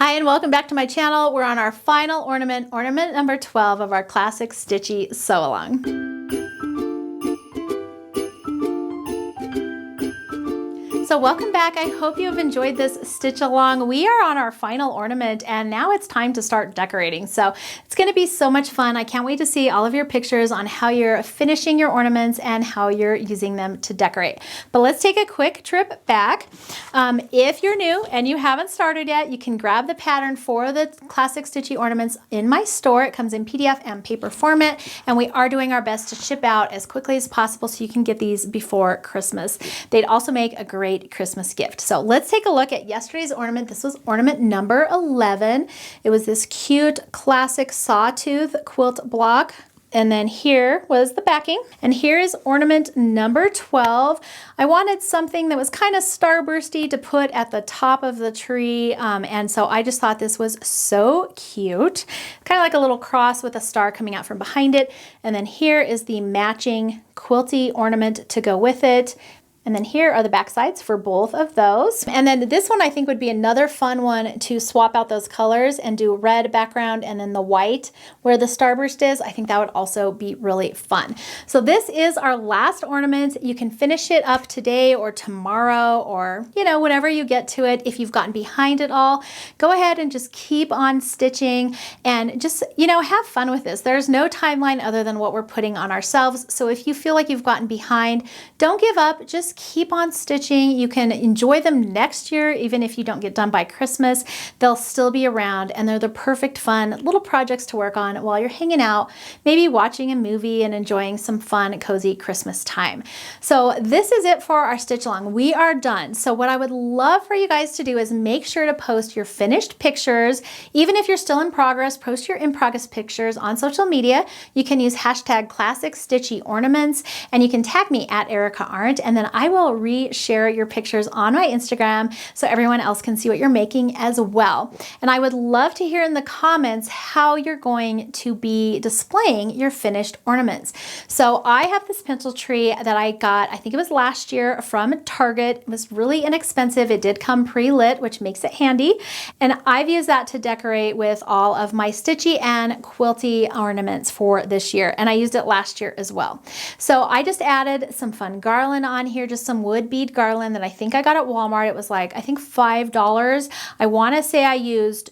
Hi and welcome back to my channel. We're on our final ornament number 12 of our classic stitchy sew-along. So welcome back. I hope you have enjoyed this stitch along. We are on our final ornament and now it's time to start decorating. So it's going to be so much fun. I can't wait to see all of your pictures on how you're finishing your ornaments and how you're using them to decorate. But let's take a quick trip back. If you're new and you haven't started yet, you can grab the pattern for the classic stitchy ornaments in my store. It comes in PDF and paper format, and we are doing our best to ship out as quickly as possible so you can get these before Christmas. They'd also make a great Christmas gift. So let's take a look at yesterday's ornament. This was ornament number 11. It was this cute classic sawtooth quilt block. And then here was the backing. And here is ornament number 12. I wanted something that was kind of starbursty to put at the top of the tree. And so I just thought this was so cute. Kind of like a little cross with a star coming out from behind it. And then here is the matching quilty ornament to go with it. And then here are the back sides for both of those. And then this one I think would be another fun one to swap out those colors and do red background and then the white where the starburst is. I think that would also be really fun. So this is our last ornament. You can finish it up today or tomorrow or, you know, whenever you get to it. If you've gotten behind it all, go ahead and just keep on stitching and just, you know, have fun with this. There's no timeline other than what we're putting on ourselves. So if you feel like you've gotten behind, don't give up. Just keep on stitching. You can enjoy them next year, even if you don't get done by Christmas. They'll still be around and they're the perfect fun little projects to work on while you're hanging out, maybe watching a movie and enjoying some fun, cozy Christmas time. So this is it for our stitch along. We are done. So what I would love for you guys to do is make sure to post your finished pictures. Even if you're still in progress, post your in progress pictures on social media. You can use hashtag classic stitchy ornaments and you can tag me at Erica Arndt, and then I will re-share your pictures on my Instagram so everyone else can see what you're making as well. And I would love to hear in the comments how you're going to be displaying your finished ornaments. So I have this pencil tree that I got, I think it was last year from Target. It was really inexpensive. It did come pre-lit, which makes it handy. And I've used that to decorate with all of my stitchy and quilty ornaments for this year. And I used it last year as well. So I just added some fun garland on here, just some wood bead garland that I think I got at Walmart. It was like, I think $5. I want to say I used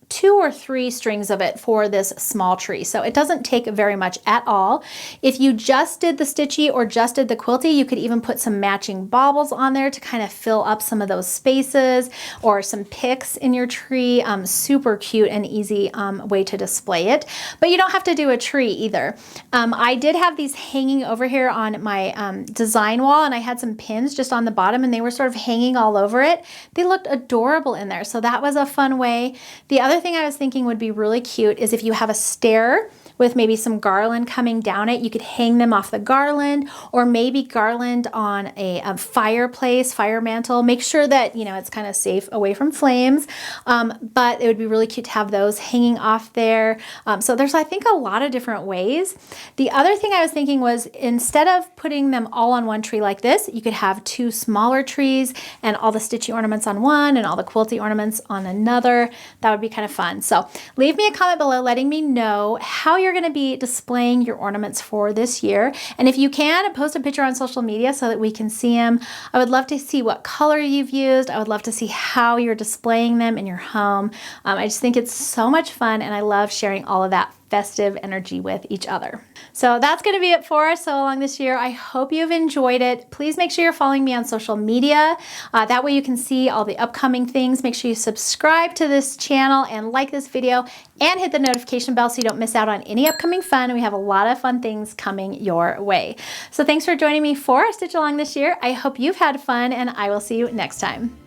2 or 3 strings of it for this small tree. So it doesn't take very much at all. If you just did the stitchy or just did the quilty, you could even put some matching baubles on there to kind of fill up some of those spaces, or some picks in your tree. Super cute and easy way to display it. But you don't have to do a tree either. I did have these hanging over here on my design wall, and I had some pins just on the bottom and they were sort of hanging all over it. They looked adorable in there. So that was a fun way. The other thing I was thinking would be really cute is if you have a stair with maybe some garland coming down it, you could hang them off the garland, or maybe garland on a fireplace, fire mantle. Make sure that, you know, it's kind of safe away from flames, but it would be really cute to have those hanging off there. So there's, I think, a lot of different ways. The other thing I was thinking was, instead of putting them all on one tree like this, you could have 2 smaller trees and all the stitchy ornaments on one and all the quilty ornaments on another. That would be kind of fun. So leave me a comment below letting me know how you're going to be displaying your ornaments for this year. And if you can, post a picture on social media so that we can see them. I would love to see what color you've used. I would love to see how you're displaying them in your home. I just think it's so much fun and I love sharing all of that festive energy with each other. So that's going to be it for us sew along this year. I hope you've enjoyed it. Please make sure you're following me on social media. That way you can see all the upcoming things. Make sure you subscribe to this channel and like this video and hit the notification bell so you don't miss out on any upcoming fun. We have a lot of fun things coming your way. So thanks for joining me for our stitch along this year. I hope you've had fun and I will see you next time.